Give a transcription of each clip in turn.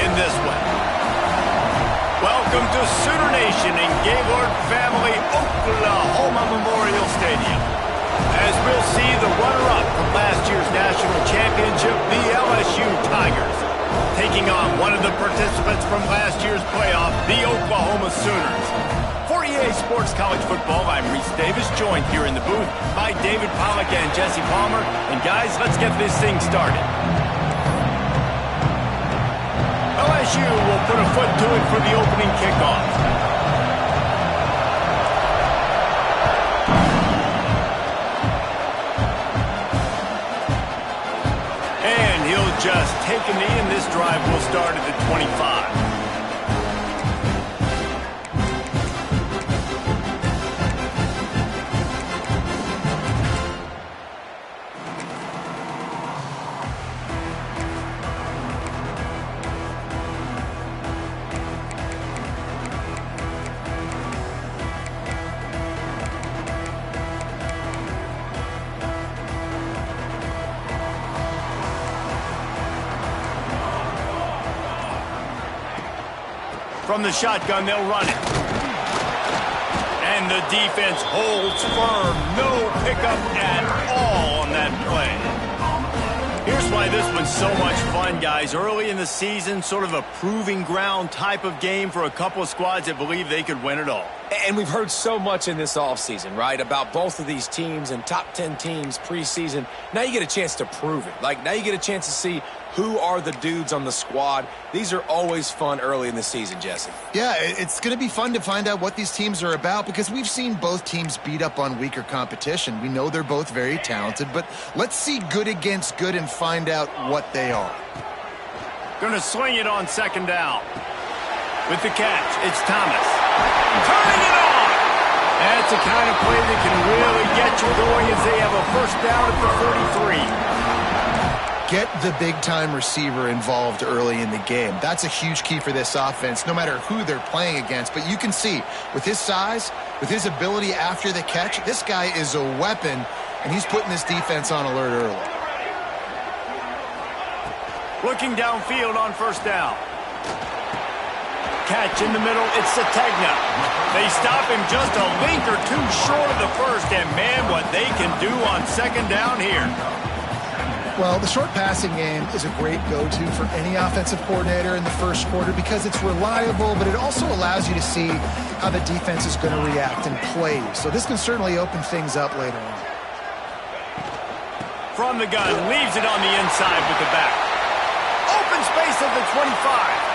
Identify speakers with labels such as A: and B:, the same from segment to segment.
A: in this one. Welcome to Sooner Nation in Gaylord Family Oklahoma Memorial Stadium. As we'll see the runner-up from last year's national championship, the LSU Tigers, taking on one of the participants from last year's playoff, the Oklahoma Sooners. For EA Sports College Football, I'm Reese Davis, joined here in the booth by David Pollack and Jesse Palmer. And guys, let's get this thing started. LSU will put a foot to it for the opening kickoff. And he'll just take a knee, and this drive will start at the 25. From the shotgun, they'll run it. And the defense holds firm. No pickup at all on that play. Here's why this one's so much fun, guys. Early in the season, sort of a proving ground type of game for a couple of squads that believe they could win it all.
B: And we've heard so much in this offseason, right, about both of these teams and top 10 teams preseason. Now you get a chance to prove it. Like, now you get a chance to see who are the dudes on the squad. These are always fun early in the season, Jesse.
C: Yeah, it's going to be fun to find out what these teams are about because we've seen both teams beat up on weaker competition. We know they're both very talented, but let's see good against good and find out what they are.
A: Going to swing it on second down. With the catch, it's Thomas. Turning it on! That's the kind of play that can really get you going as they have a first down at the 43.
C: Get the big-time receiver involved early in the game. That's a huge key for this offense, no matter who they're playing against. But you can see, with his size, with his ability after the catch, this guy is a weapon, and he's putting this defense on alert early.
A: Looking downfield on first down. Catch in the middle, it's Sategna. They stop him just a link or two short of the first, and man, what they can do on second down here.
D: Well, the short passing game is a great go-to for any offensive coordinator in the first quarter because it's reliable, but it also allows you to see how the defense is going to react and play. So this can certainly open things up later on.
A: From the gun, leaves it on the inside with the back. Open space at the 25.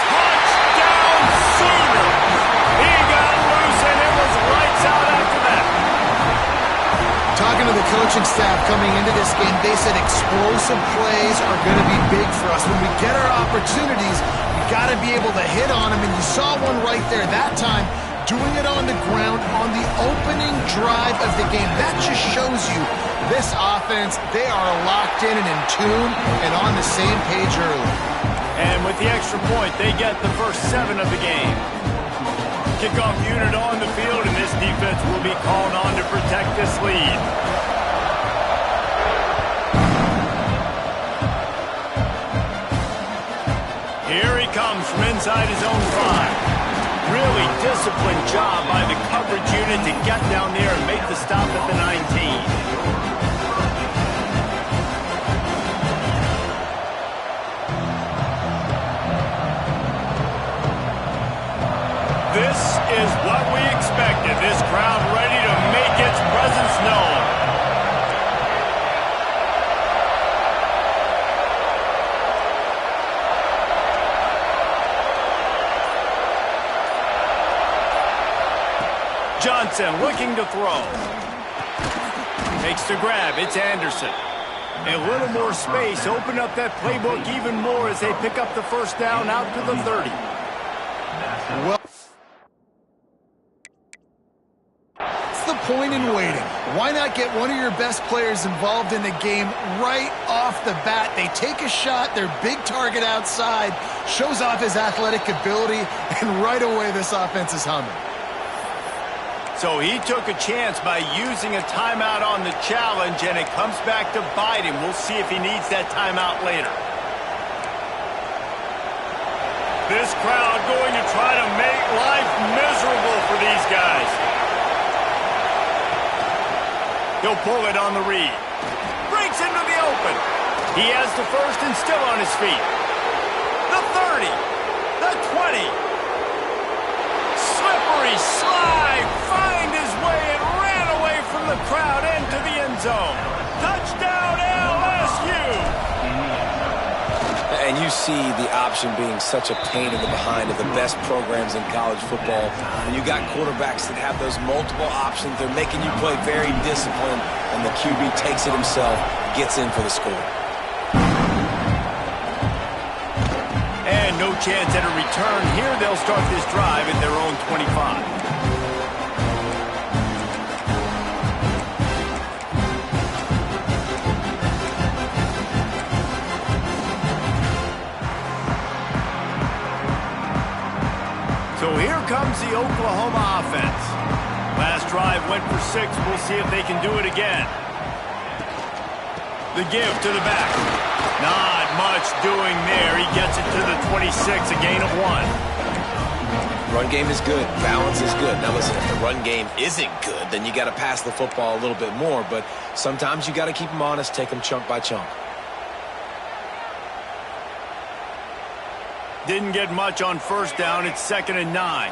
A: Touchdown, Sooners! He got loose, and it was lights out after that.
C: Talking to the coaching staff coming into this game, they said explosive plays are going to be big for us. When we get our opportunities, we got to be able to hit on them, and you saw one right there that time, doing it on the ground on the opening drive of the game. That just shows you this offense, they are locked in and in tune and on the same page early.
A: And with the extra point, they get the first 7 of the game. Kickoff unit on the field, and this defense will be called on to protect this lead. Here he comes from inside his own 5. Really disciplined job by the coverage unit to get down there and make the stop at the 19. This is what we expected. This crowd ready to make its presence known. Johnson looking to throw. Makes the grab. It's Anderson. A little more space. Open up that playbook even more as they pick up the first down out to the 30.
C: Well, the point in waiting. Why not get one of your best players involved in the game right off the bat? They take a shot, their big target outside, shows off his athletic ability, and right away this offense is humming.
A: So he took a chance by using a timeout on the challenge, and it comes back to bite him. We'll see if he needs that timeout later. This crowd going to try to make life miserable for these guys. He'll pull it on the read. Breaks into the open. He has the first and still on his feet. The 30. The 20. Slippery slide. Find his way and ran away from the crowd into the end zone. Touchdown LSU.
B: And you see the option being such a pain in the behind of the best programs in college football. When you got quarterbacks that have those multiple options, they're making you play very disciplined, and the QB takes it himself, gets in for the score.
A: And no chance at a return here. They'll start this drive at their own 25. So here comes the Oklahoma offense. Last drive went for 6. We'll see if they can do it again. The give to the back. Not much doing there. He gets it to the 26, a gain of 1.
B: Run game is good. Balance is good. Now listen, if the run game isn't good, then you got to pass the football a little bit more. But sometimes you got to keep them honest, take them chunk by chunk.
A: Didn't get much on first down. It's 2nd and 9.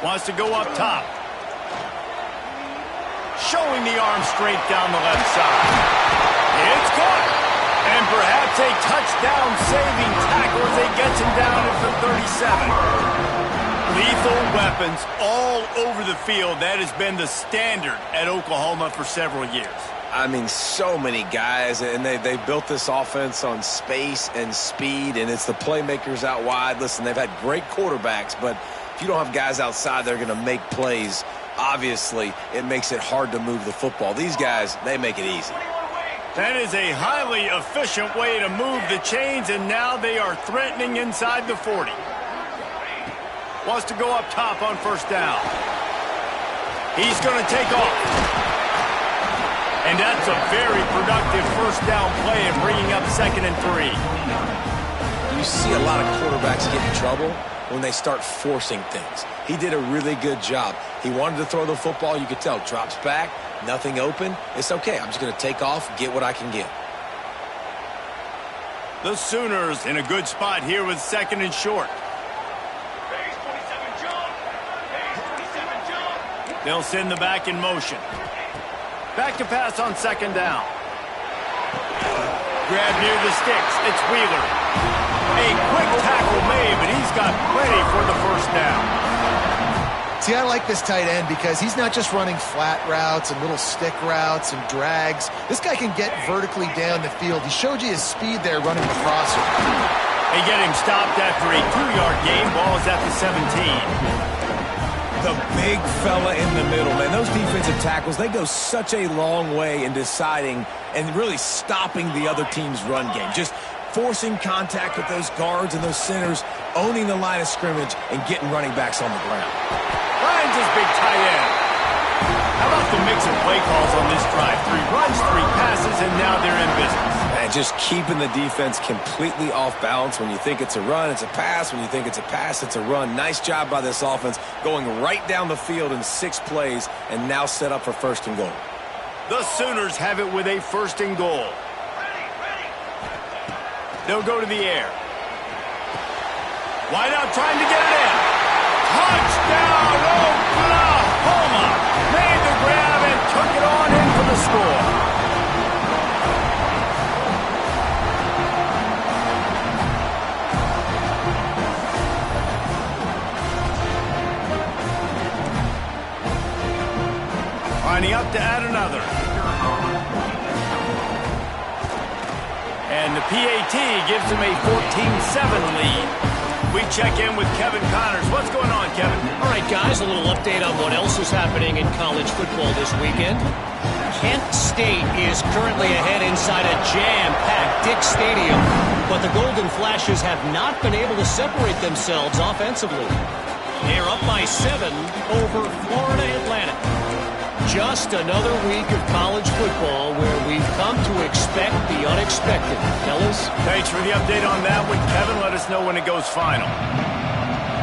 A: Wants to go up top. Showing the arm straight down the left side. It's caught. And perhaps a touchdown-saving tackle as he gets him down at the 37. Lethal weapons all over the field. That has been the standard at Oklahoma for several years.
B: I mean, so many guys, and they built this offense on space and speed, and it's the playmakers out wide. Listen, they've had great quarterbacks, but if you don't have guys outside that are going to make plays, obviously it makes it hard to move the football. These guys, they make it easy.
A: That is a highly efficient way to move the chains, and now they are threatening inside the 40. Wants to go up top on first down. He's going to take off. And that's a very productive first down play and bringing up 2nd and 3.
B: You see a lot of quarterbacks get in trouble when they start forcing things. He did a really good job. He wanted to throw the football. You could tell. Drops back, nothing open. It's okay. I'm just going to take off, get what I can get.
A: The Sooners in a good spot here with 2nd and short. They'll send the back in motion. Back to pass on 2nd down. Grab near the sticks. It's Wheeler. A quick tackle made, but he's got plenty for the first down.
D: See, I like this tight end because he's not just running flat routes and little stick routes and drags. This guy can get vertically down the field. He showed you his speed there running the crosser.
A: They get him stopped after a 2-yard gain. Ball is at the 17.
B: The big fella in the middle, man. Those defensive tackles, they go such a long way in deciding and really stopping the other team's run game. Just forcing contact with those guards and those centers, owning the line of scrimmage, and getting running backs on the ground.
A: Finds his big tight end. How about the mix of play calls on this drive? 3 runs, 3 passes, and now they're in business.
B: And just keeping the defense completely off balance. When you think it's a run, it's a pass. When you think it's a pass, it's a run. Nice job by this offense going right down the field in 6 plays and now set up for 1st and goal.
A: The Sooners have it with a 1st and goal. They'll go to the air. Wide out trying to get it in. Touchdown, Oklahoma! Made the grab and took it on in for the score. Lining up to add another. And the PAT gives him a 14-7 lead. We check in with Kevin Connors. What's going on, Kevin?
E: All right, guys, a little update on what else is happening in college football this weekend. Kent State is currently ahead inside a jam-packed Dick Stadium, but the Golden Flashes have not been able to separate themselves offensively. They're up by 7 over Florida Atlantic. Just another week of college football where we've come to expect the unexpected. Fellas?
A: Thanks for the update on that one, Kevin. Let us know when it goes final.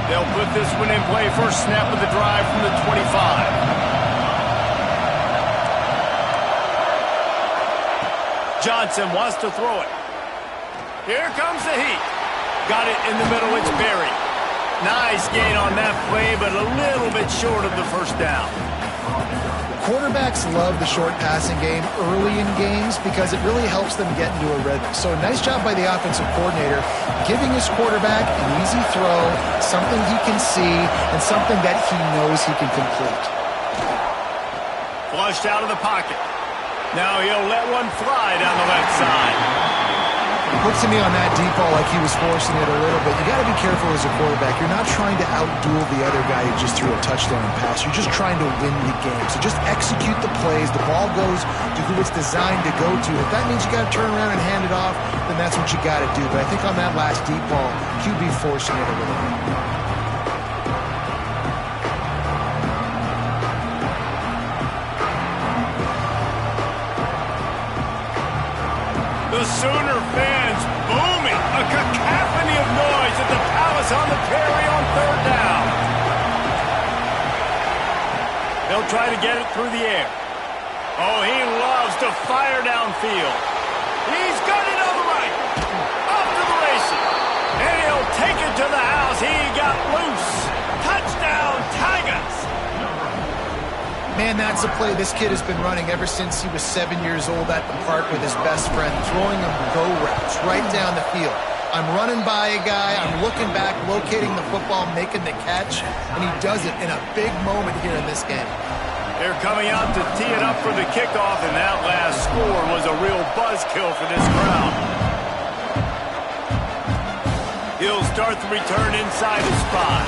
A: They'll put this one in play. First snap of the drive from the 25. Johnson wants to throw it. Here comes the heat. Got it in the middle. It's Berry. Nice gain on that play, but a little bit short of the first down.
D: Quarterbacks love the short passing game early in games because it really helps them get into a rhythm. So nice job by the offensive coordinator giving his quarterback an easy throw, something he can see, and something that he knows he can complete.
A: Flushed out of the pocket. Now he'll let one fly down the left side.
D: Looks to me on that deep ball like he was forcing it a little bit. You got to be careful as a quarterback. You're not trying to outduel the other guy who just threw a touchdown pass. You're just trying to win the game. So just execute the plays. The ball goes to who it's designed to go to. If that means you got to turn around and hand it off, then that's what you got to do. But I think on that last deep ball, QB forcing it a little bit.
A: The Sooner fans booming. A cacophony of noise at the Palace on the Prairie on third down. They'll try to get it through the air. Oh, he loves to fire downfield. He's got it on the right. Off to the races. And he'll take it to the house. He got loose. Touchdown, Tigers.
D: Man, that's a play this kid has been running ever since he was 7 years old at the park with his best friend, throwing him go routes right down the field. I'm running by a guy, I'm looking back, locating the football, making the catch, and he does it in a big moment here in this game.
A: They're coming out to tee it up for the kickoff, and that last score was a real buzzkill for this crowd. He'll start the return inside the spot.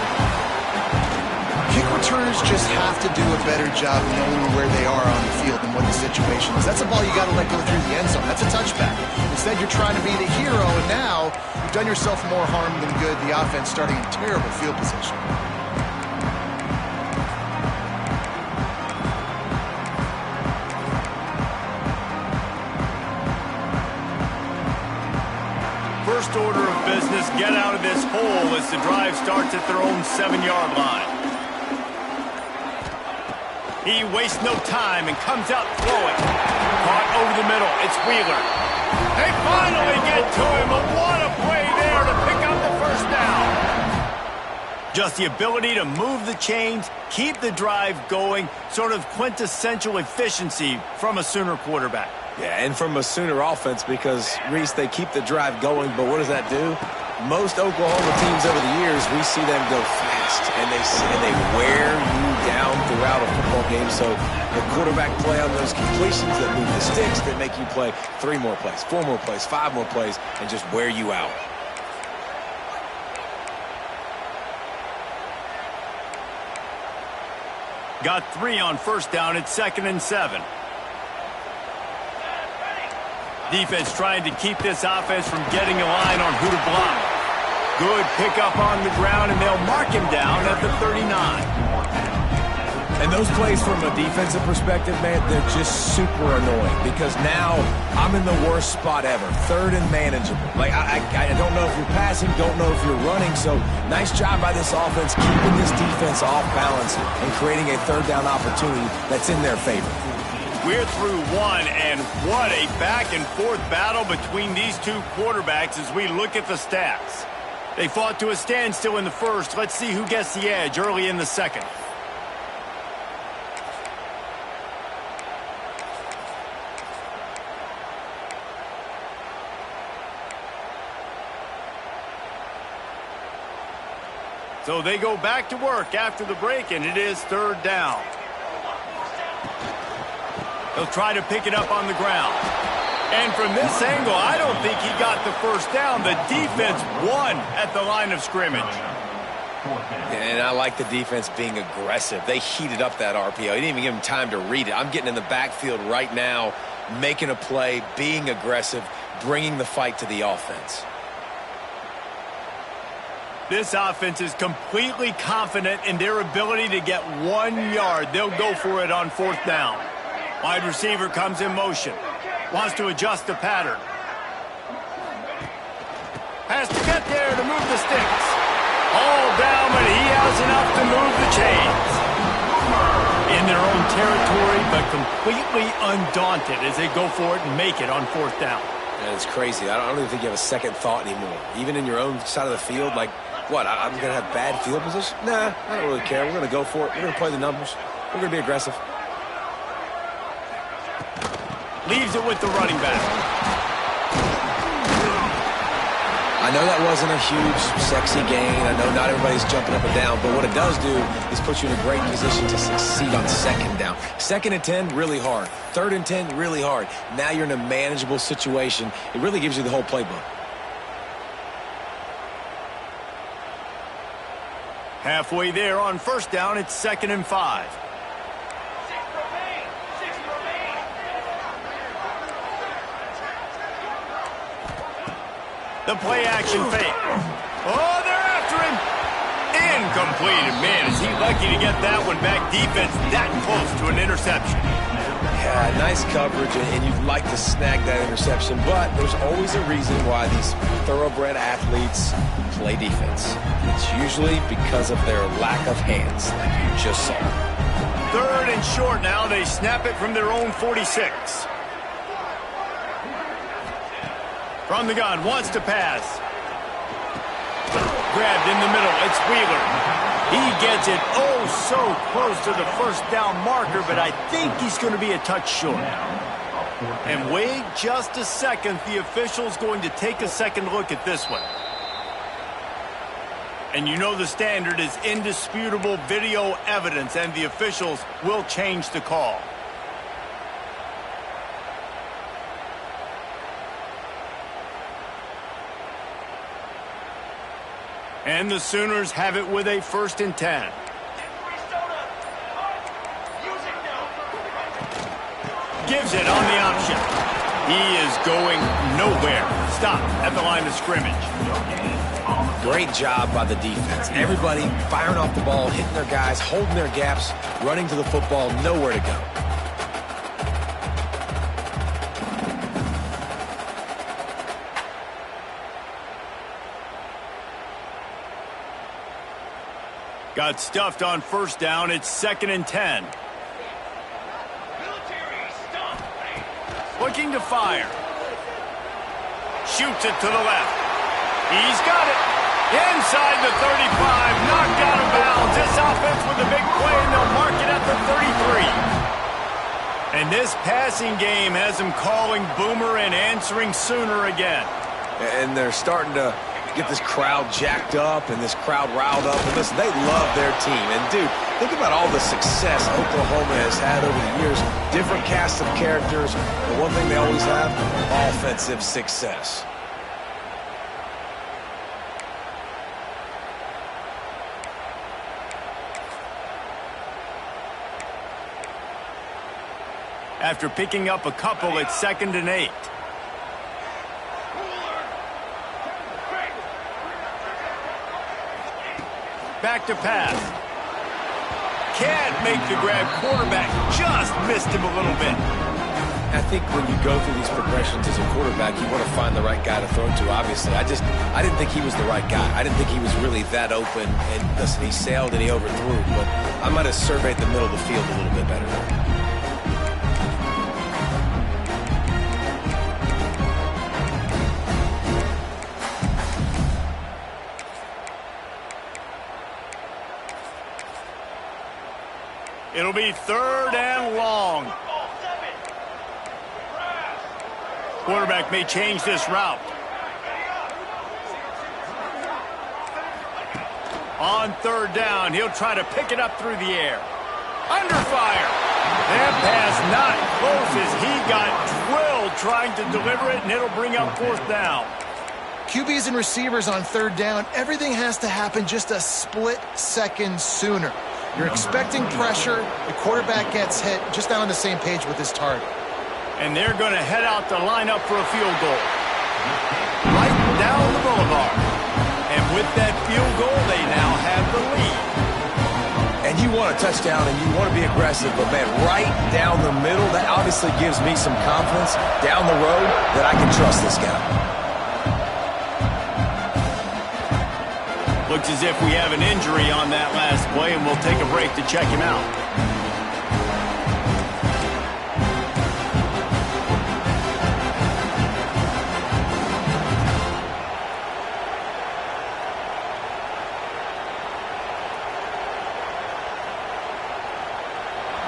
D: Kick returners just have to do a better job knowing where they are on the field and what the situation is. That's a ball you got to let go through the end zone. That's a touchback. Instead, you're trying to be the hero, and now you've done yourself more harm than good. The offense starting in terrible field position.
A: First order of business, get out of this hole as the drive starts at their own 7-yard line. He wastes no time and comes out throwing. Caught over the middle. It's Wheeler. They finally get to him. And what a play there to pick up the first down. Just the ability to move the chains, keep the drive going, sort of quintessential efficiency from a Sooner quarterback.
B: Yeah, and from a Sooner offense because, Reese, they keep the drive going, but what does that do? Most Oklahoma teams over the years, we see them go fast, and they wear you down throughout a football game. So the quarterback play on those completions that move the sticks that make you play 3 more plays, 4 more plays, 5 more plays, and just wear you out.
A: Got 3 on first down. It's 2nd and 7. Defense trying to keep this offense from getting a line on who to block. Good pickup on the ground, and they'll mark him down at the 39.
B: And those plays from a defensive perspective, man, they're just super annoying because now I'm in the worst spot ever, 3rd and manageable. Like, I don't know if you're passing, don't know if you're running, so nice job by this offense keeping this defense off balance and creating a 3rd down opportunity that's in their favor.
A: We're through 1, and what a back-and-forth battle between these two quarterbacks as we look at the stats. They fought to a standstill in the first. Let's see who gets the edge early in the second. So they go back to work after the break, and it is 3rd down. He'll try to pick it up on the ground. And from this angle, I don't think he got the first down. The defense won at the line of scrimmage.
B: And I like the defense being aggressive. They heated up that RPO. He didn't even give him time to read it. I'm getting in the backfield right now, making a play, being aggressive, bringing the fight to the offense.
A: This offense is completely confident in their ability to get 1 yard. They'll go for it on 4th down. Wide receiver comes in motion. Wants to adjust the pattern. Has to get there to move the sticks. All down, but he has enough to move the chains. In their own territory, but completely undaunted as they go for it and make it on 4th down.
B: And it's crazy. I don't even think you have a second thought anymore. Even in your own side of the field, like, what, I'm going to have bad field position? Nah, I don't really care. We're going to go for it. We're going to play the numbers. We're going to be aggressive.
A: Leaves it with the running back.
B: I know that wasn't a huge, sexy gain. I know not everybody's jumping up and down, but what it does do is put you in a great position to succeed on 2nd down. 2nd and 10, really hard. 3rd and 10, really hard. Now you're in a manageable situation. It really gives you the whole playbook.
A: Halfway there on 1st down, it's 2nd and 5. The play-action fake. Oh, they're after him. Incomplete. And man, is he lucky to get that one back. Defense that close to an interception.
B: Yeah, nice coverage, and you'd like to snag that interception, but there's always a reason why these thoroughbred athletes play defense. It's usually because of their lack of hands, like you just saw.
A: 3rd and short now. They snap it from their own 46. From the gun, wants to pass. Grabbed in the middle, it's Wheeler. He gets it oh so close to the 1st down marker, but I think he's going to be a touch short. And wait just a second, the official's going to take a second look at this one. And you know the standard is indisputable video evidence, and the officials will change the call. And the Sooners have it with a 1st and 10. Gives it on the option. He is going nowhere. Stop at the line of scrimmage.
B: Great job by the defense. Everybody firing off the ball, hitting their guys, holding their gaps, running to the football, nowhere to go.
A: Got stuffed on 1st down. It's 2nd and 10. Looking to fire. Shoots it to the left. He's got it. Inside the 35. Knocked out of bounds. This offense with a big play, and they'll mark it at the 33. And this passing game has them calling Boomer and answering Sooner again.
B: And they're starting to get this crowd jacked up and this crowd riled up. And listen, they love their team. And, dude, think about all the success Oklahoma has had over the years. Different cast of characters. But one thing they always have, offensive success.
A: After picking up a couple, it's 2nd and 8. Back to pass. Can't make the grab. Quarterback just missed him a little bit.
B: I think when you go through these progressions as a quarterback, you want to find the right guy to throw to, obviously. I didn't think he was the right guy. I didn't think he was really that open. And listen, he sailed and he overthrew, but I might have surveyed the middle of the field a little bit better there.
A: It'll be 3rd and long. Quarterback may change this route. On 3rd down, he'll try to pick it up through the air. Under fire. That pass not close as he got drilled trying to deliver it, and it'll bring up 4th down.
D: QBs and receivers on 3rd down, everything has to happen just a split second sooner. You're expecting pressure. The quarterback gets hit, just not on the same page with his target.
A: And they're going to head out to line up for a field goal. Right down the boulevard. And with that field goal, they now have the lead.
B: And you want a touchdown and you want to be aggressive, but, man, right down the middle, that obviously gives me some confidence down the road that I can trust this guy.
A: Looks as if we have an injury on that last play, and we'll take a break to check him out.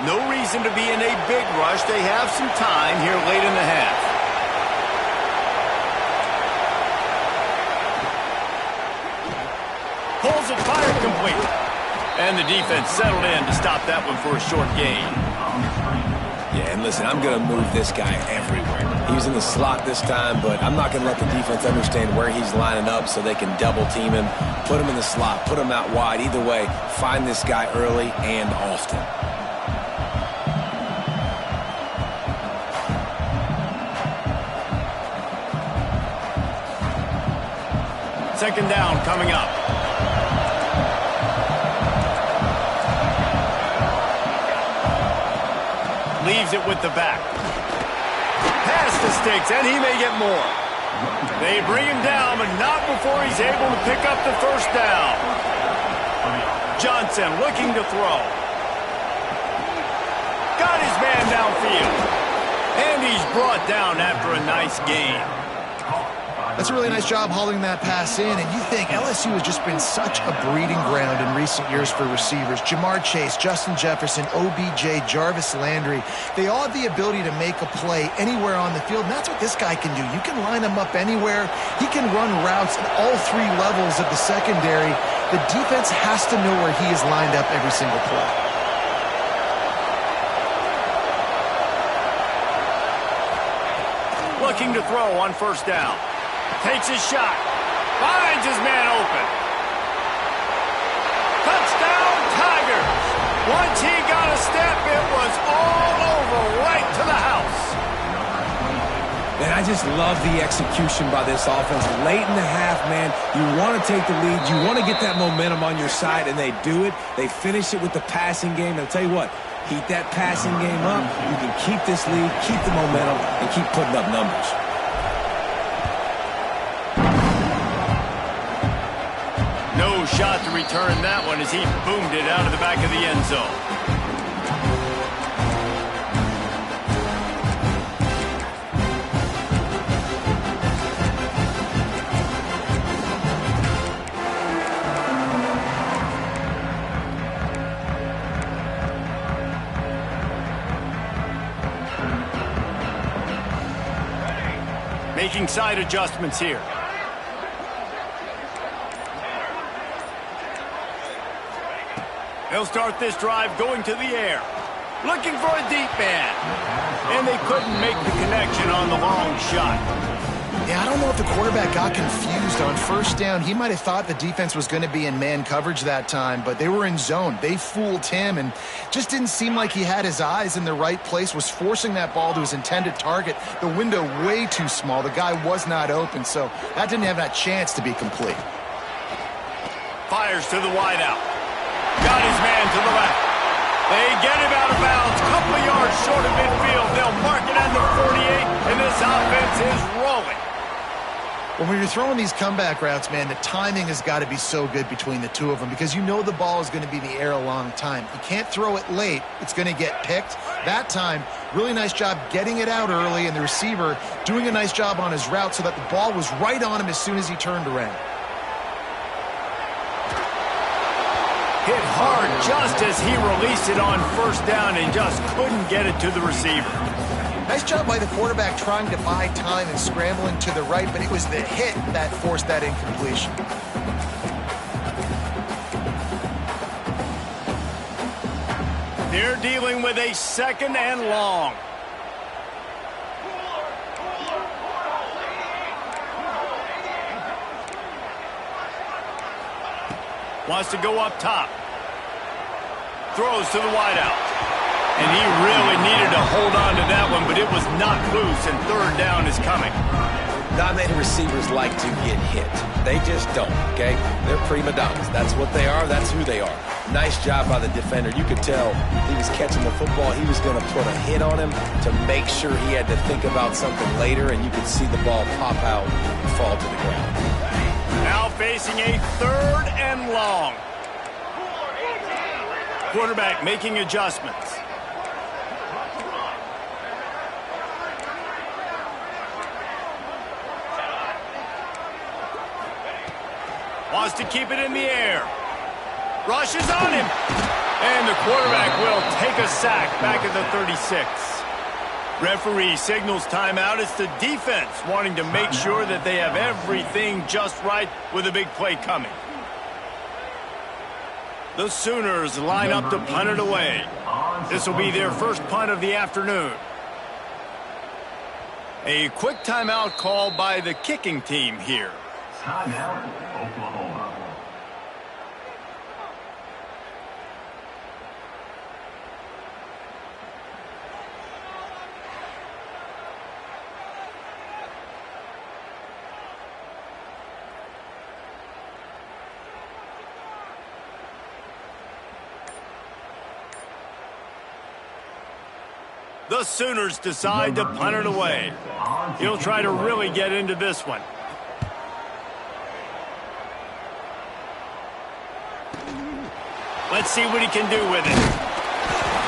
A: No reason to be in a big rush. They have some time here late in the half. Pulls it, fired complete. And the defense settled in to stop that one for a short gain.
B: Yeah, and listen, I'm going to move this guy everywhere. He's in the slot this time, but I'm not going to let the defense understand where he's lining up so they can double team him, put him in the slot, put him out wide. Either way, find this guy early and often.
A: Second down coming up. Leaves it with the back. Pass the sticks, and he may get more. They bring him down, but not before he's able to pick up the first down. Johnson looking to throw. Got his man downfield. And he's brought down after a nice gain.
D: That's a really nice job hauling that pass in, and you think LSU has just been such a breeding ground in recent years for receivers. Jamar Chase, Justin Jefferson, OBJ, Jarvis Landry, they all have the ability to make a play anywhere on the field, and that's what this guy can do. You can line him up anywhere. He can run routes at all three levels of the secondary. The defense has to know where he is lined up every single play.
A: Looking to throw on first down. Takes his shot. Finds his man open. Touchdown, Tigers. Once he got a step, it was all over right to the house.
B: Man, I just love the execution by this offense. Late in the half, man, you want to take the lead. You want to get that momentum on your side, and they do it. They finish it with the passing game. And I'll tell you what, heat that passing game up. You can keep this lead, keep the momentum, and keep putting up numbers.
A: No shot to return that one as he boomed it out of the back of the end zone. Making side adjustments here. They'll start this drive going to the air. Looking for a deep man. And they couldn't make the connection on the long shot.
D: Yeah, I don't know if the quarterback got confused on first down. He might have thought the defense was going to be in man coverage that time, but they were in zone. They fooled him and just didn't seem like he had his eyes in the right place, was forcing that ball to his intended target. The window way too small. The guy was not open, so that didn't have that chance to be complete.
A: Fires to the wideout. Got his man to the left. They get him out of bounds. Couple of yards short of midfield. They'll mark it under 48, and this offense is rolling.
D: Well, when you're throwing these comeback routes, man, the timing has got to be so good between the two of them because you know the ball is going to be in the air a long time. You can't throw it late. It's going to get picked. That time, really nice job getting it out early, and the receiver doing a nice job on his route so that the ball was right on him as soon as he turned around.
A: Hit hard just as he released it on first down and just couldn't get it to the receiver.
D: Nice job by the quarterback trying to buy time and scrambling to the right, but it was the hit that forced that incompletion.
A: They're dealing with a second and long. Wants to go up top. Throws to the wideout. And he really needed to hold on to that one, but it was knocked loose, and third down is coming.
B: Designated receivers like to get hit. They just don't, okay? They're prima donnas. That's what they are. That's who they are. Nice job by the defender. You could tell he was catching the football. He was going to put a hit on him to make sure he had to think about something later, and you could see the ball pop out and fall to the ground.
A: Now facing a 3rd and long. Quarterback making adjustments. Wants to keep it in the air. Rushes on him. And the quarterback will take a sack back at the 36. Referee signals timeout. It's the defense wanting to make sure that they have everything just right with a big play coming. The Sooners line up to punt it away. This will be their first punt of the afternoon. A quick timeout called by the kicking team here.
F: Timeout, Oklahoma.
A: The Sooners decide to punt it away. He'll try to really get into this one. Let's see what he can do with it.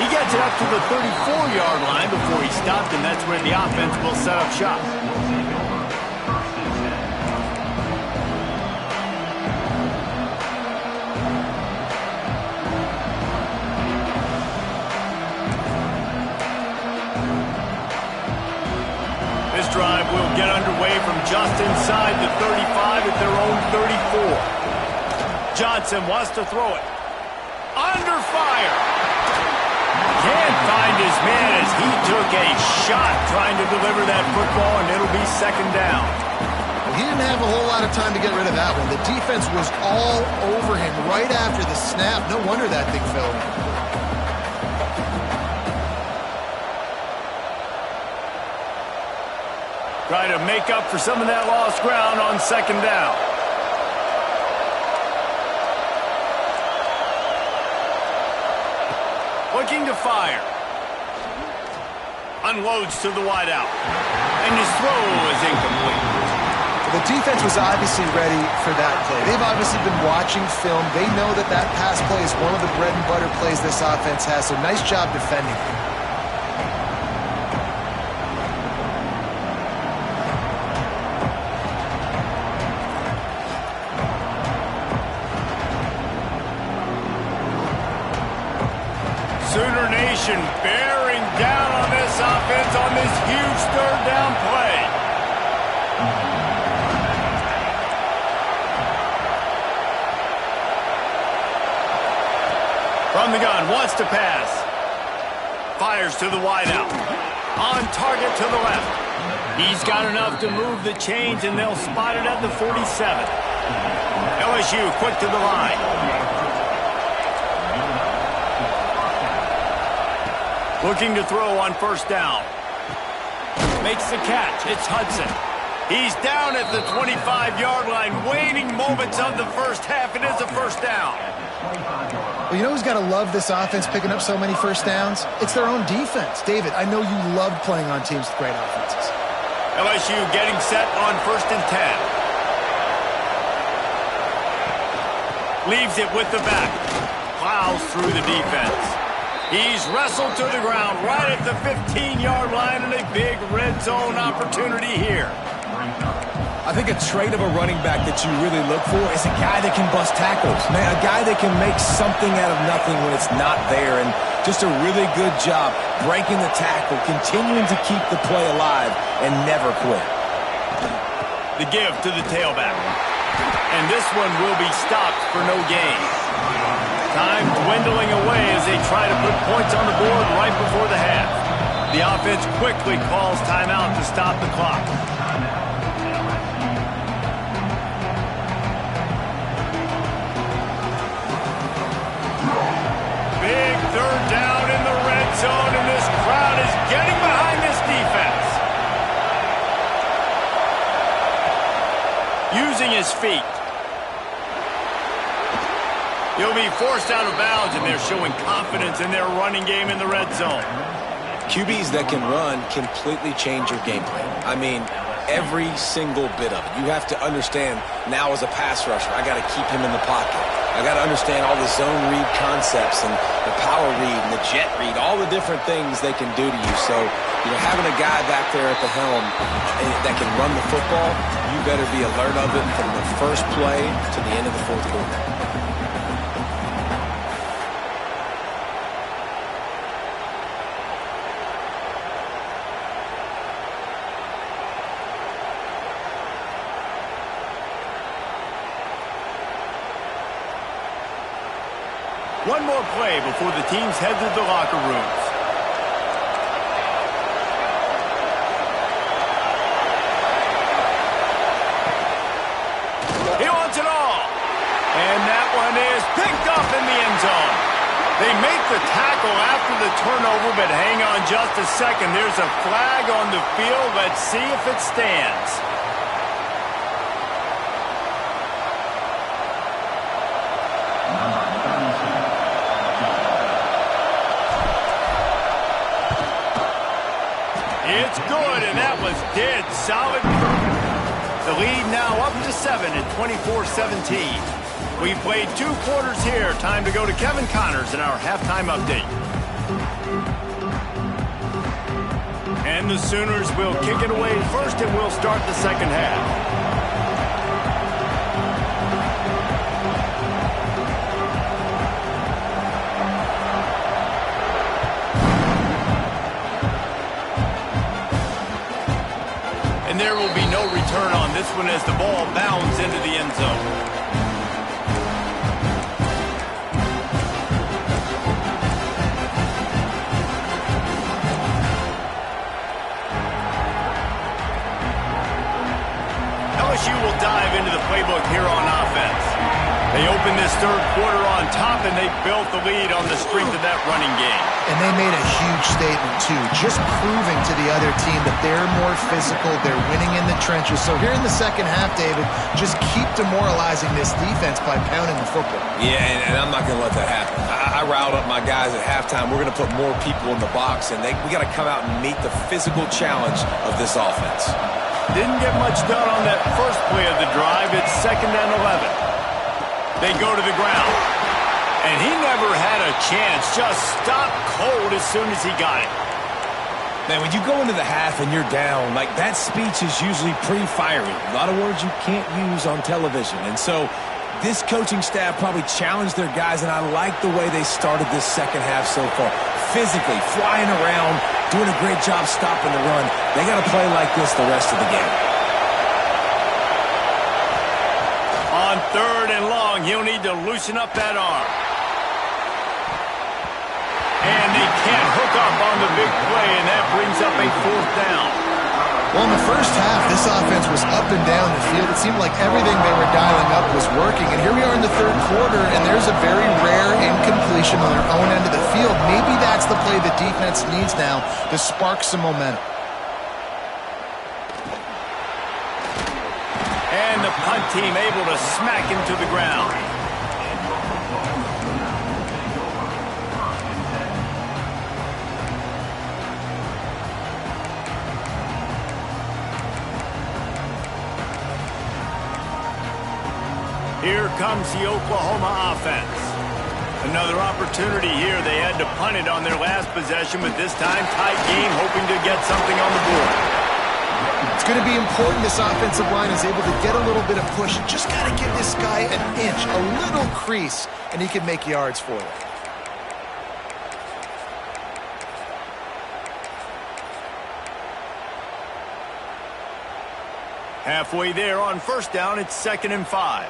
A: He gets it up to the 34-yard line before he stopped, and that's where the offense will set up shop. This drive will get underway from just inside the 35 at their own 34. Johnson wants to throw it. Under fire. Can't find his man as he took a shot trying to deliver that football, and it'll be 2nd down.
C: He didn't have a whole lot of time to get rid of that one. The defense was all over him right after the snap. No wonder that thing fell.
A: Try to make up for some of that lost ground on 2nd down. Looking to fire. Unloads to the wideout. And his throw is incomplete.
D: The defense was obviously ready for that play. They've obviously been watching film. They know that that pass play is one of the bread and butter plays this offense has, so nice job defending.
A: Sooner Nation bearing down on this offense on this huge 3rd down play. From the gun, wants to pass. Fires to the wideout. On target to the left. He's got enough to move the chains, and they'll spot it at the 47. LSU quick to the line. Looking to throw on 1st down. Makes the catch. It's Hudson. He's down at the 25-yard line. Waning moments of the first half. It is a 1st down.
D: Well, you know who's got to love this offense picking up so many 1st downs? It's their own defense. David, I know you loved playing on teams with great offenses.
A: LSU getting set on 1st and 10. Leaves it with the back. Plows through the defense. He's wrestled to the ground right at the 15-yard line, and a big red zone opportunity here.
B: I think a trait of a running back that you really look for is a guy that can bust tackles. Man, a guy that can make something out of nothing when it's not there, and just a really good job breaking the tackle, continuing to keep the play alive, and never quit.
A: The give to the tailback. And this one will be stopped for no gain. Time dwindling away as they try to put points on the board right before the half. The offense quickly calls timeout to stop the clock. Big 3rd down in the red zone, and this crowd is getting behind this defense. using his feet. He'll be forced out of bounds, and they're showing confidence in their running game in the red zone.
B: QBs that can run completely change your game plan. I mean, every single bit of it. You have to understand now as a pass rusher, I got to keep him in the pocket. I got to understand all the zone read concepts and the power read and the jet read, all the different things they can do to you. So, having a guy back there at the helm that can run the football, you better be alert of it from the first play to the end of the fourth quarter.
A: One more play before the teams head to the locker rooms. He wants it all. And that one is picked up in the end zone. They make the tackle after the turnover, but hang on just a second. There's a flag on the field. Let's see if it stands. It's good, and that was dead solid. The lead now up to 7 at 24-17. We played 2 quarters here. Time to go to Kevin Connors in our halftime update. And the Sooners will kick it away first, and we'll start the second half. There will be no return on this one as the ball bounds into the end zone. LSU will dive into the playbook here on offense. They opened this third quarter on top, and they built the lead on the strength of that running game.
D: And they made a huge statement, too, just proving to the other team that they're more physical, they're winning in the trenches. So here in the second half, David, just keep demoralizing this defense by pounding the football.
B: Yeah, and I'm not going to let that happen. I riled up my guys at halftime. We're going to put more people in the box, and we got to come out and meet the physical challenge of this offense.
A: Didn't get much done on that first play of the drive. It's 2nd and 11. They go to the ground. And he never had a chance. Just stopped cold as soon as he got it.
B: Man, when you go into the half and you're down, like that speech is usually pretty fiery. A lot of words you can't use on television. And so this coaching staff probably challenged their guys, and I like the way they started this second half so far. Physically, flying around, doing a great job stopping the run. They got to play like this the rest of the game.
A: On 3rd and long, he'll need to loosen up that arm. And they can't hook up on the big play, and that brings up a 4th down.
D: Well, in the first half, this offense was up and down the field. It seemed like everything they were dialing up was working. And here we are in the third quarter, and there's a very rare incompletion on their own end of the field. Maybe that's the play the defense needs now to spark some momentum.
A: And the punt team able to smack him to the ground. Here comes the Oklahoma offense. Another opportunity here. They had to punt it on their last possession, but this time tight game, hoping to get something on the board.
D: It's going to be important this offensive line is able to get a little bit of push. You just got to give this guy an inch, a little crease, and he can make yards for you.
A: Halfway there on 1st down, it's 2nd and 5.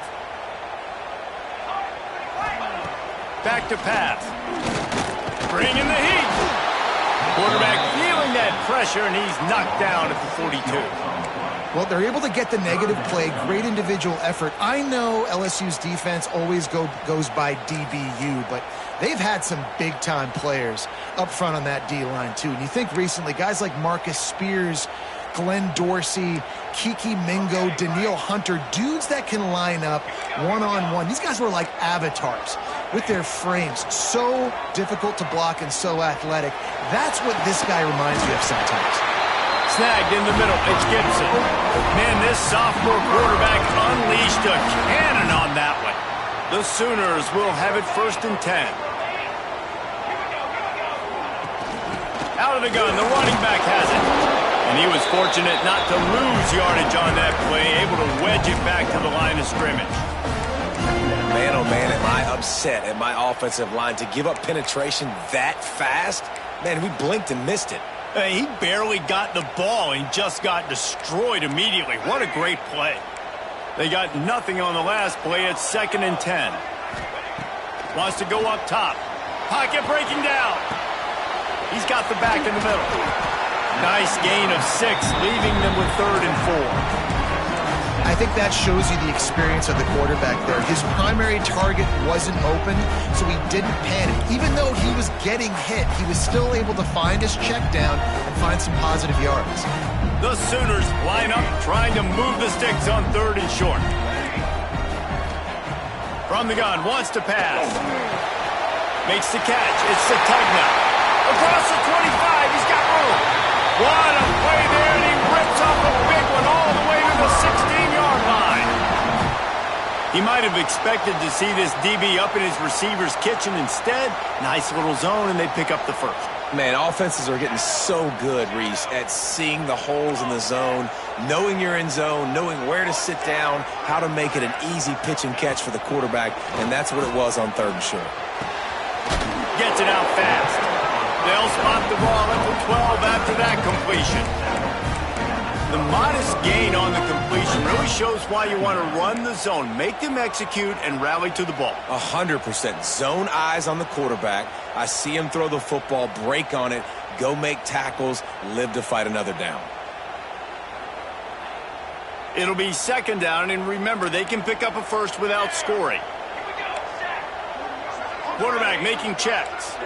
A: Back to pass. Bringing the heat. Quarterback feeling that pressure, and he's knocked down at the 42.
D: Well, they're able to get the negative play, great individual effort. I know LSU's defense always goes by DBU, but they've had some big-time players up front on that D-line, too. And you think recently, guys like Marcus Spears, Glenn Dorsey, Kiki Mingo, Daniil Hunter, dudes that can line up one-on-one. These guys were like avatars with their frames. So difficult to block and so athletic. That's what this guy reminds me of sometimes.
A: Snagged in the middle. It's Gibson. Man, this sophomore quarterback unleashed a cannon on that one. The Sooners will have it 1st and 10. Out of the gun, the running back has it. And he was fortunate not to lose yardage on that play, able to wedge it back to the line of scrimmage.
B: Man, oh man, am I upset at my offensive line to give up penetration that fast? Man, we blinked and missed it.
A: He barely got the ball and just got destroyed immediately. What a great play. They got nothing on the last play. It's 2nd and 10. Wants to go up top. Pocket breaking down. He's got the back in the middle. Nice gain of 6, leaving them with 3rd and 4.
D: I think that shows you the experience of the quarterback there. His primary target wasn't open, so he didn't panic. Even though he was getting hit, he was still able to find his check down and find some positive yards.
A: The Sooners line up, trying to move the sticks on 3rd and short. From the gun, wants to pass. Makes the catch. It's Sategna. Across the 25, he's got room. What a play there, and he rips off a big one all the way to the 16-yard line. He might have expected to see this DB up in his receiver's kitchen. Instead, nice little zone, and they pick up the 1st.
B: Man, offenses are getting so good, Reese, at seeing the holes in the zone, knowing you're in zone, knowing where to sit down, how to make it an easy pitch and catch for the quarterback, and that's what it was on 3rd and short.
A: Gets it out fast. They'll spot the ball at the 12 after that completion. The modest gain on the completion really shows why you want to run the zone, make them execute, and rally to the ball.
B: 100%. Zone eyes on the quarterback. I see him throw the football, break on it, go make tackles, live to fight another down.
A: It'll be 2nd down, and remember, they can pick up a 1st without scoring. Quarterback making checks.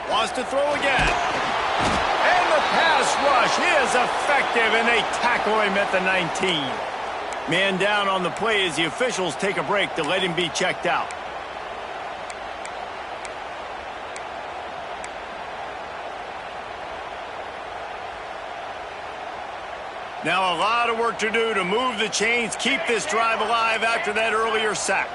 A: Wants to throw again. And the pass rush is effective, and they tackle him at the 19. Man down on the play as the officials take a break to let him be checked out. Now a lot of work to do to move the chains, keep this drive alive after that earlier sack.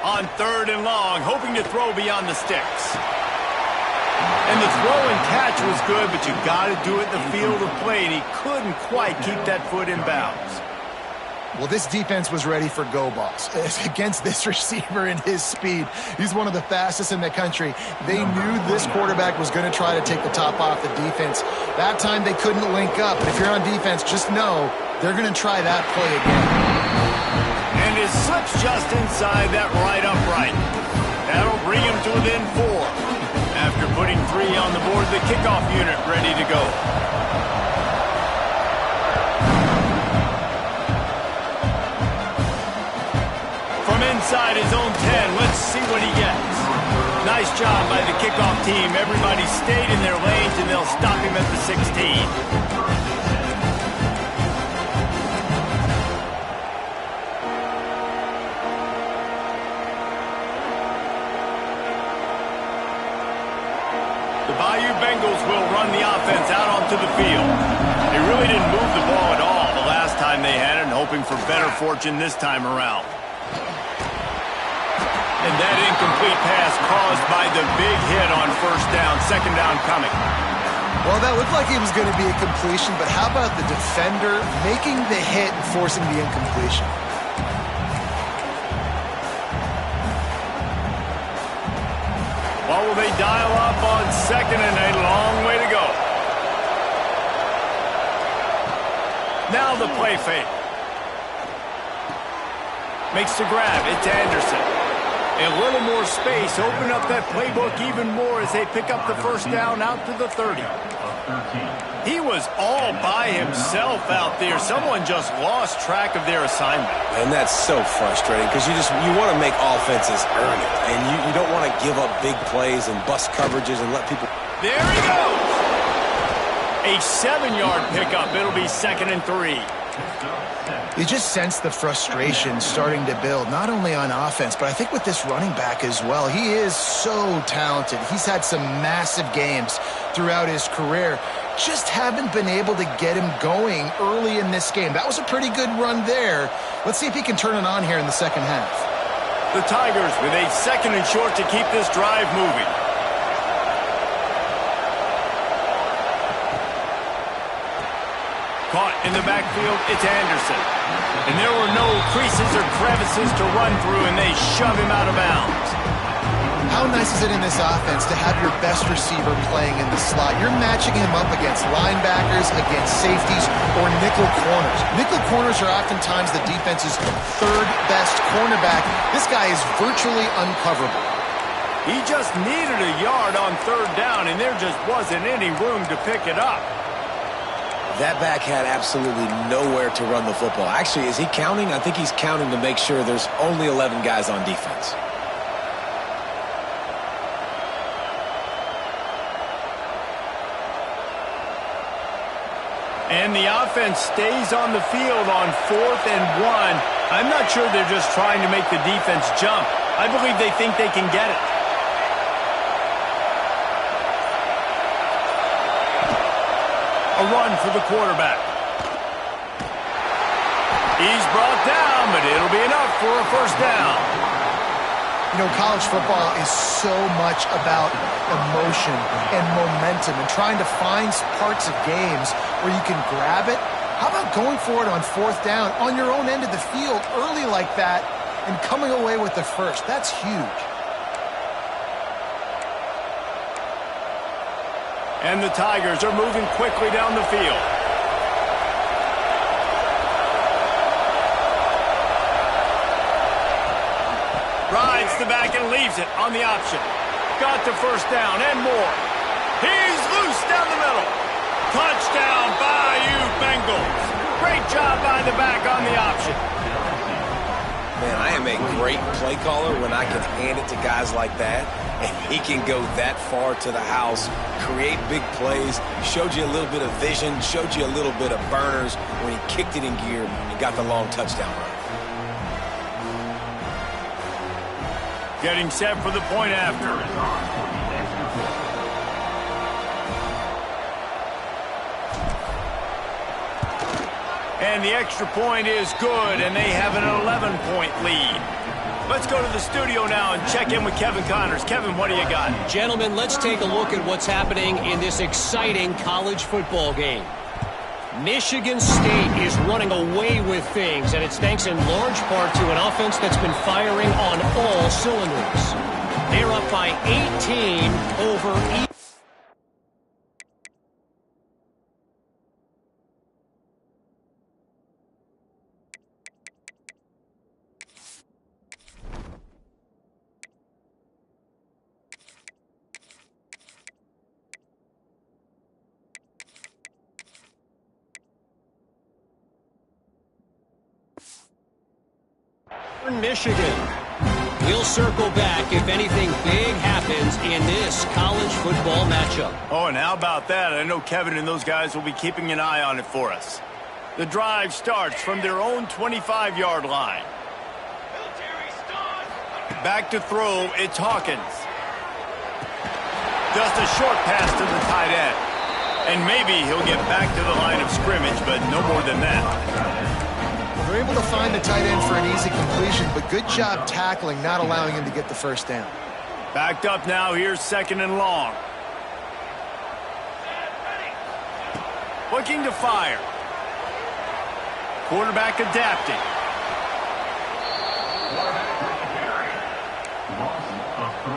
A: On 3rd and long, hoping to throw beyond the sticks. And the throw and catch was good, but you got to do it in the field of play, and he couldn't quite keep that foot in bounds.
D: Well, this defense was ready for go balls. Against this receiver and his speed, he's one of the fastest in the country. They knew this quarterback was going to try to take the top off the defense. That time they couldn't link up, but if you're on defense, just know they're going to try that play again.
A: And it slips just inside that right upright. That'll bring him to within 4. After putting 3 on the board, the kickoff unit ready to go. From inside his own 10, let's see what he gets. Nice job by the kickoff team. Everybody stayed in their lanes, and they'll stop him at the 16. Bengals will run the offense out onto the field. They really didn't move the ball at all the last time they had it, and hoping for better fortune this time around. And that incomplete pass caused by the big hit on 1st down, 2nd down coming.
D: Well, that looked like it was going to be a completion, but how about the defender making the hit and forcing the incompletion?
A: What will they dial up on 2nd and a long way to go? Now the play fake. Makes the grab. It's Anderson. A little more space. Open up that playbook even more as they pick up the 1st down out to the 30. He was all by himself out there. Someone just lost track of their assignment.
B: And that's so frustrating because you want to make offenses earn it. And you don't want to give up big plays and bust coverages and let people...
A: There he goes! A 7-yard pickup. It'll be 2nd and 3.
C: You just sense the frustration starting to build, not only on offense, but I think with this running back as well. He is so talented. He's had some massive games throughout his career. Just haven't been able to get him going early in this game. That was a pretty good run there. Let's see if he can turn it on here in the second half.
A: The Tigers with a 2nd and short to keep this drive moving. Caught in the backfield, it's Anderson. And there were no creases or crevices to run through, and they shove him out of bounds.
C: How nice is it in this offense to have your best receiver playing in the slot? You're matching him up against linebackers, against safeties, or nickel corners. Nickel corners are oftentimes the defense's 3rd best cornerback. This guy is virtually uncoverable.
A: He just needed a yard on 3rd down, and there just wasn't any room to pick it up.
B: That back had absolutely nowhere to run the football. Actually, is he counting? I think he's counting to make sure there's only 11 guys on defense.
A: And the offense stays on the field on 4th and 1. I'm not sure they're just trying to make the defense jump. I believe they think they can get it. A run for the quarterback. He's brought down, but it'll be enough for a 1st down.
C: You know, college football is so much about emotion and momentum and trying to find parts of games where you can grab it. How about going for it on 4th down on your own end of the field early like that and coming away with the 1st? That's huge.
A: And the Tigers are moving quickly down the field. Rides the back and leaves it on the option. Got the 1st down and more. He's loose down the middle. Touchdown, Bayou Bengals. Great job by the back on the option.
B: Man, I am a great play caller when I can hand it to guys like that, and he can go that far to the house, create big plays, showed you a little bit of vision, showed you a little bit of burners when he kicked it in gear and got the long touchdown run.
A: Getting set for the point after. And the extra point is good, and they have an 11-point lead. Let's go to the studio now and check in with Kevin Connors. Kevin, what do you got?
E: Gentlemen, let's take a look at what's happening in this exciting college football game. Michigan State is running away with things, and it's thanks in large part to an offense that's been firing on all cylinders. They're up by 18 over each. Michigan. We'll circle back if anything big happens in this college football matchup.
A: Oh, and how about that? I know Kevin and those guys will be keeping an eye on it for us. The drive starts from their own 25-yard line. Back to throw, it's Hawkins. Just a short pass to the tight end. And maybe he'll get back to the line of scrimmage, but no more than that.
C: They're able to find the tight end for an easy completion, but good job tackling, not allowing him to get the 1st down.
A: Backed up now, here's 2nd and long. Looking to fire. Quarterback adapting.
F: Loss of 3.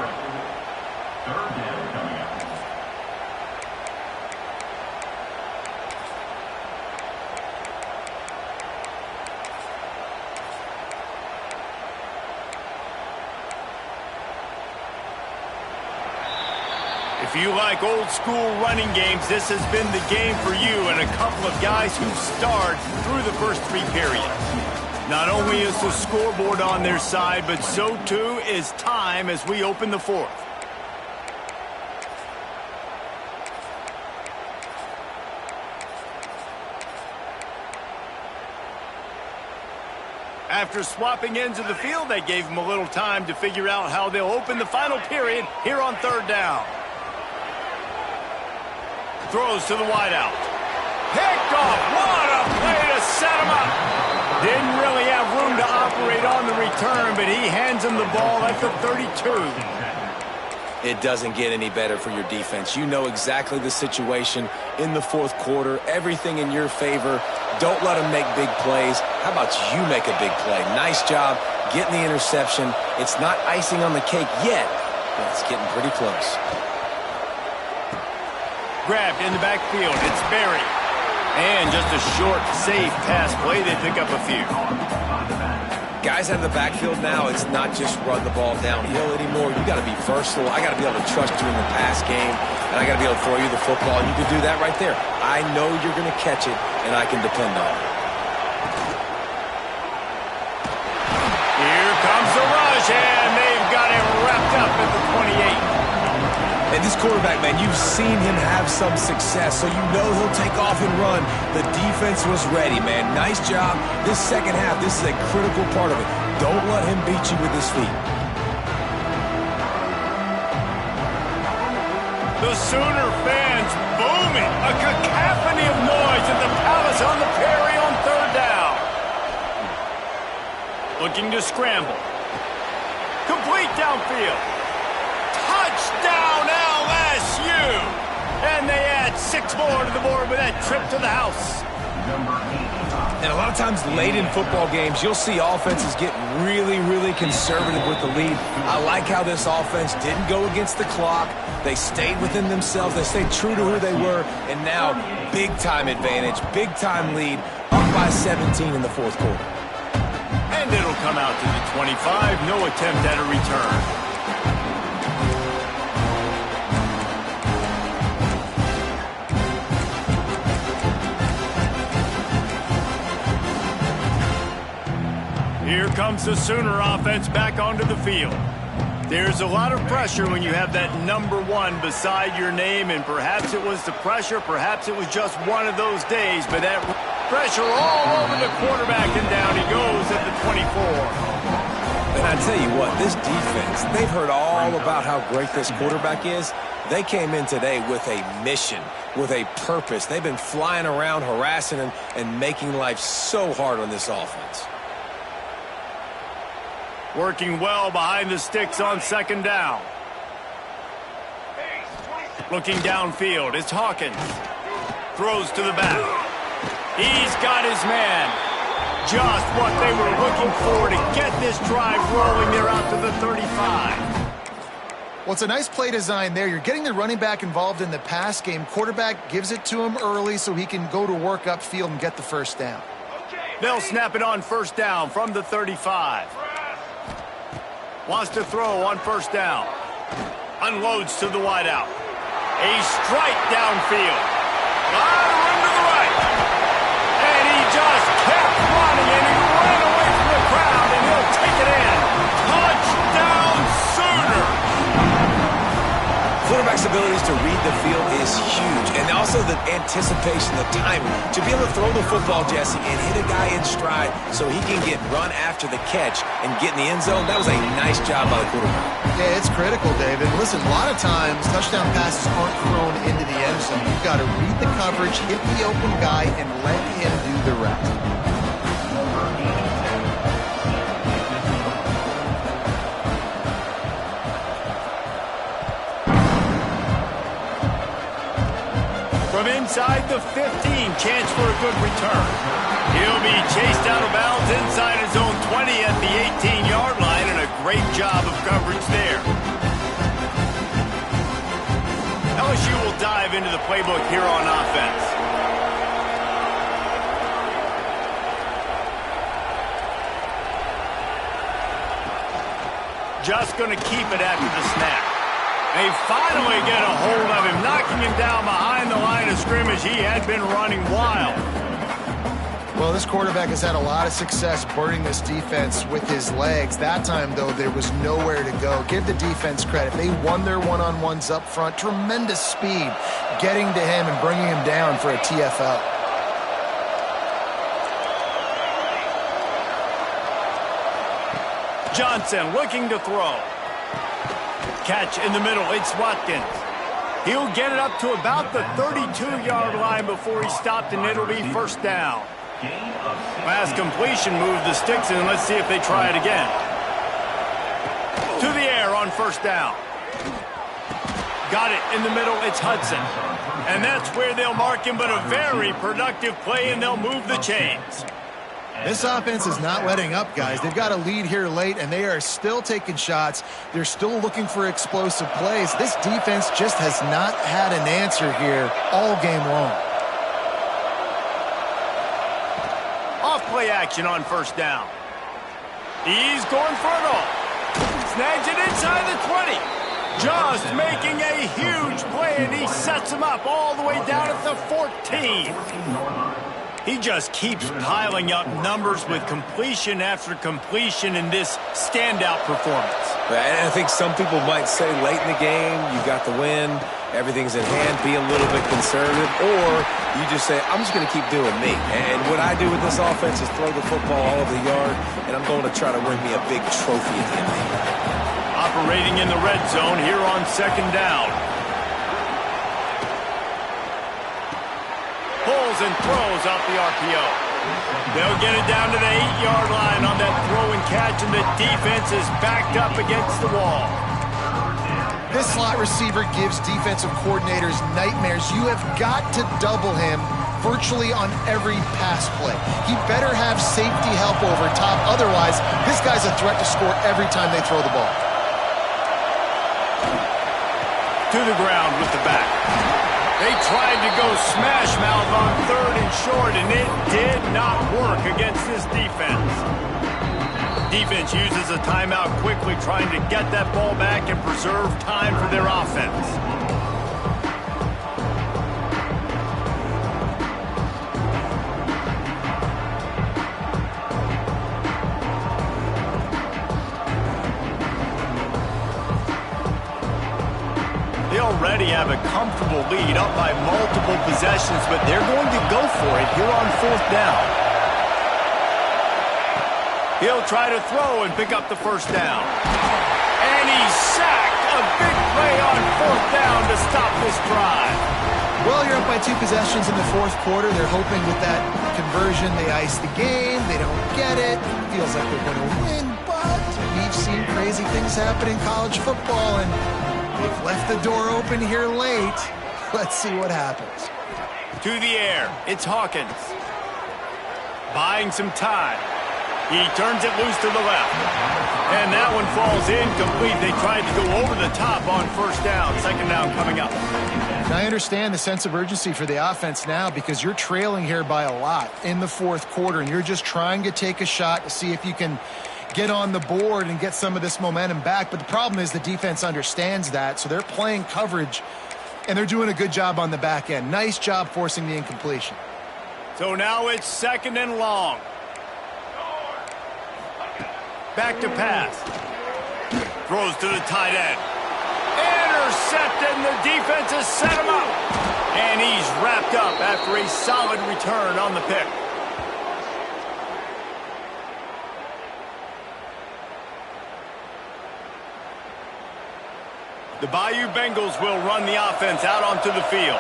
F: 3rd down coming up.
A: If you like old-school running games, this has been the game for you and a couple of guys who starred through the first 3 periods. Not only is the scoreboard on their side, but so too is time as we open the 4th. After swapping ends of the field, they gave them a little time to figure out how they'll open the final period here on 3rd down. Throws to the wideout. Picked off. What a play to set him up. Didn't really have room to operate on the return, but he hands him the ball at the 32.
B: It doesn't get any better for your defense. You know exactly the situation in the 4th quarter. Everything in your favor. Don't let them make big plays. How about you make a big play? Nice job getting the interception. It's not icing on the cake yet, but it's getting pretty close.
A: Grabbed in the backfield. It's Berry. And just a short, safe pass play. They pick up a few.
B: Guys out of the backfield now, it's not just run the ball downhill anymore. You got to be versatile. I got to be able to trust you in the pass game, and I got to be able to throw you the football. And you can do that right there. I know you're going to catch it, and I can depend on it.
A: Here comes the rush, and they've got it wrapped up at the 28.
B: And this quarterback, man, you've seen him have some success, so you know he'll take off and run. The defense was ready, man. Nice job. This second half, this is a critical part of it. Don't let him beat you with his feet.
A: The Sooner fans booming. A cacophony of noise at the Palace on the Perry on 3rd down. Looking to scramble. Complete downfield. Touchdown LSU! And they add 6 more to the board with that trip to the house.
B: And a lot of times late in football games, you'll see offenses get really, really conservative with the lead. I like how this offense didn't go against the clock. They stayed within themselves. They stayed true to who they were. And now, big-time advantage, big-time lead, up by 17 in the 4th quarter.
A: And it'll come out to the 25. No attempt at a return. Here comes the Sooner offense back onto the field. There's a lot of pressure when you have that number 1 beside your name, and perhaps it was the pressure, perhaps it was just one of those days, but that pressure all over the quarterback, and down he goes at the 24.
B: And I tell you what, this defense, they've heard all about how great this quarterback is. They came in today with a mission, with a purpose. They've been flying around, harassing him, and making life so hard on this offense.
A: Working well behind the sticks on 2nd down. Looking downfield, it's Hawkins. Throws to the back. He's got his man. Just what they were looking for to get this drive rolling. They're out to the 35.
D: Well, it's a nice play design there. You're getting the running back involved in the pass game. Quarterback gives it to him early so he can go to work upfield and get the 1st down.
A: They'll snap it on 1st down from the 35. Wants to throw on 1st down. Unloads to the wideout. A strike downfield. Lot of room to the right. And he just kept running, and he ran away from the crowd, and he'll take it in. Touchdown Sooner!
B: Quarterback's abilities to read the field is huge, and also the anticipation, the timing. To be able to throw the football, Jesse, and hit a guy in stride so he can get run after the catch and get in the end zone, that was a nice job by the quarterback.
D: Yeah, it's critical, David. Listen, a lot of times touchdown passes aren't thrown into the end zone. You've got to read the coverage, hit the open guy, and let him do the rest.
A: From inside the 15, chance for a good return. He'll be chased out of bounds inside his own 20 at the 18-yard line, and a great job of coverage there. LSU will dive into the playbook here on offense. Just going to keep it after the snap. They finally get a hold of him, knocking him down behind the line of scrimmage. He had been running wild.
D: Well, this quarterback has had a lot of success burning this defense with his legs. That time, though, there was nowhere to go. Give the defense credit. They won their one-on-ones up front. Tremendous speed getting to him and bringing him down for a TFL.
A: Johnson looking to throw. Catch in the middle. It's Watkins. He'll get it up to about the 32-yard line before he's stopped, and it'll be first down. Last completion, move the sticks in. Let's see if they try it again. To the air on first down. Got it in the middle. It's Hudson. And that's where they'll mark him, but a very productive play, and they'll move the chains.
D: This offense is not letting up, guys. They've got a lead here late, and they are still taking shots. They're still looking for explosive plays. This defense just has not had an answer here all game long.
A: Off-play action on first down. He's going for it all. Snags it inside the 20. Just making a huge play, and he sets him up all the way down at the 14. He just keeps piling up numbers with completion after completion in this standout performance.
B: And I think some people might say late in the game, you got the win, everything's at hand, be a little bit conservative, or you just say, I'm just going to keep doing me. And what I do with this offense is throw the football all over the yard, and I'm going to try to win me a big trophy at the end of the year.
A: Operating in the red zone here on second down. Pulls and throws off the RPO. They'll get it down to the 8-yard line on that throw and catch, and the defense is backed up against the wall.
D: This slot receiver gives defensive coordinators nightmares. You have got to double him virtually on every pass play. He better have safety help over top. Otherwise, this guy's a threat to score every time they throw the ball.
A: To the ground with the back. They tried to go smash mouth on third and short, and it did not work against this defense. Defense uses a timeout quickly, trying to get that ball back and preserve time for their offense. They already have a comfortable lead, up by multiple possessions, but they're going to go for it here on fourth down. He'll try to throw and pick up the first down. And he's sacked. A big play on fourth down to stop this drive.
D: Well, you're up by 2 possessions in the fourth quarter. They're hoping with that conversion they ice the game. They don't get it. Feels like they're going to win, but we've seen crazy things happen in college football, and they've left the door open here late. Let's see what happens.
A: To the air, it's Hawkins. Buying some time. He turns it loose to the left. And that one falls incomplete. They tried to go over the top on first down. Second down coming up.
D: And I understand the sense of urgency for the offense now because you're trailing here by a lot in the fourth quarter, and you're just trying to take a shot to see if you can get on the board and get some of this momentum back. But the problem is the defense understands that, so they're playing coverage, and they're doing a good job on the back end. Nice job forcing the incompletion.
A: So now it's second and long. Back to pass. Throws to the tight end. Intercepted, and the defense has set him up. And he's wrapped up after a solid return on the pick. The Bayou Bengals will run the offense out onto the field.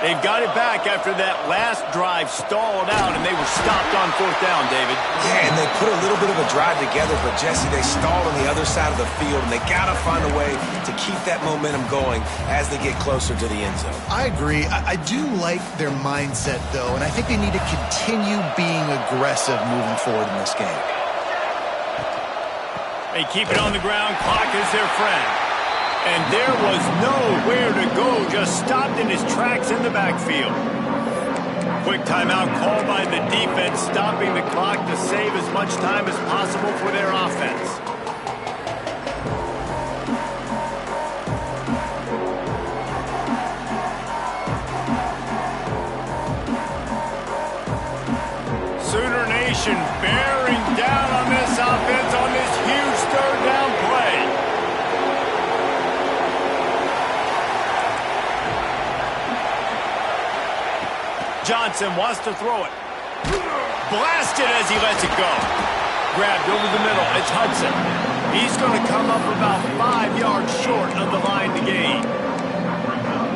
A: They've got it back after that last drive stalled out, and they were stopped on fourth down, David.
B: Yeah, and they put a little bit of a drive together, but, Jesse, they stalled on the other side of the field, and they got to find a way to keep that momentum going as they get closer to the end zone.
D: I agree. I do like their mindset, though, and I think they need to continue being aggressive moving forward in this game.
A: They keep it on the ground. Clock is their friend. And there was nowhere to go, just stopped in his tracks in the backfield. Quick timeout called by the defense, stopping the clock to save as much time as possible for their offense. Desperation bearing down on this offense on this huge third down play. Johnson wants to throw it. Blasted as he lets it go. Grabbed over the middle. It's Hudson. He's going to come up about 5 yards short of the line to gain.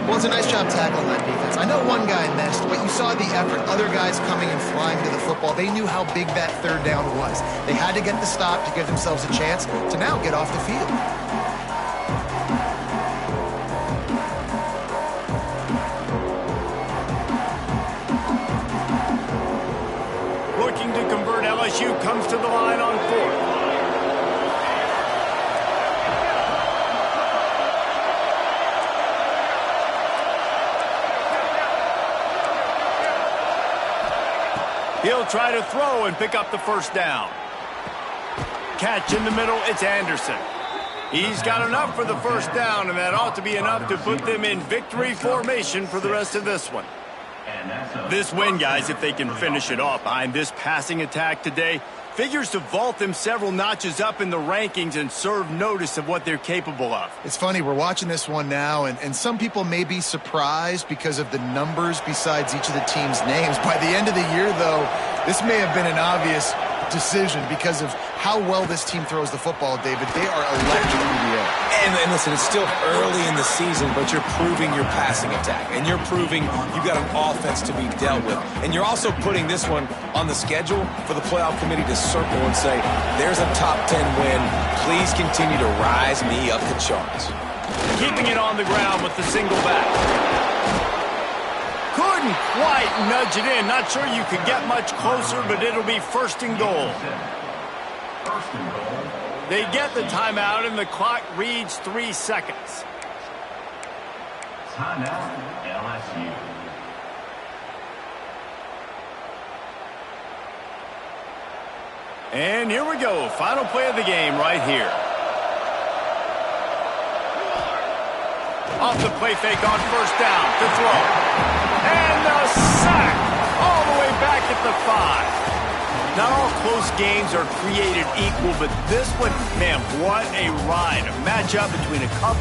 C: Well, it's a nice job tackling that defense. I know one guy missed, but you saw the effort. Other guys coming and flying to the football. They knew how big that third down was. They had to get the stop to give themselves a chance to now get off the field.
A: Looking to convert, LSU comes to the line on fourth. He'll try to throw and pick up the first down. Catch in the middle, it's Anderson. He's got enough for the first down, and that ought to be enough to put them in victory formation for the rest of this one. This win, guys, if they can finish it off behind this passing attack today, figures to vault them several notches up in the rankings and serve notice of what they're capable of.
D: It's funny, we're watching this one now, and some people may be surprised because of the numbers besides each of the team's names. By the end of the year, though, this may have been an obvious decision because of how well this team throws the football, David. They are electric in the air.
B: And listen, it's still early in the season, but you're proving your passing attack. And you're proving you've got an offense to be dealt with. And you're also putting this one on the schedule for the playoff committee to circle and say, there's a top 10 win. Please continue to rise me up the charts.
A: Keeping it on the ground with the single back. Couldn't quite nudge it in. Not sure you could get much closer, but it'll be first and goal.
F: First and goal.
A: They get the timeout, and the clock reads 3 seconds.
F: Timeout, LSU.
A: And here we go. Final play of the game right here. Off the play fake on first down to throw. And the sack all the way back at the 5. Not all close games are created equal, but this one, man, what a ride. A matchup between a couple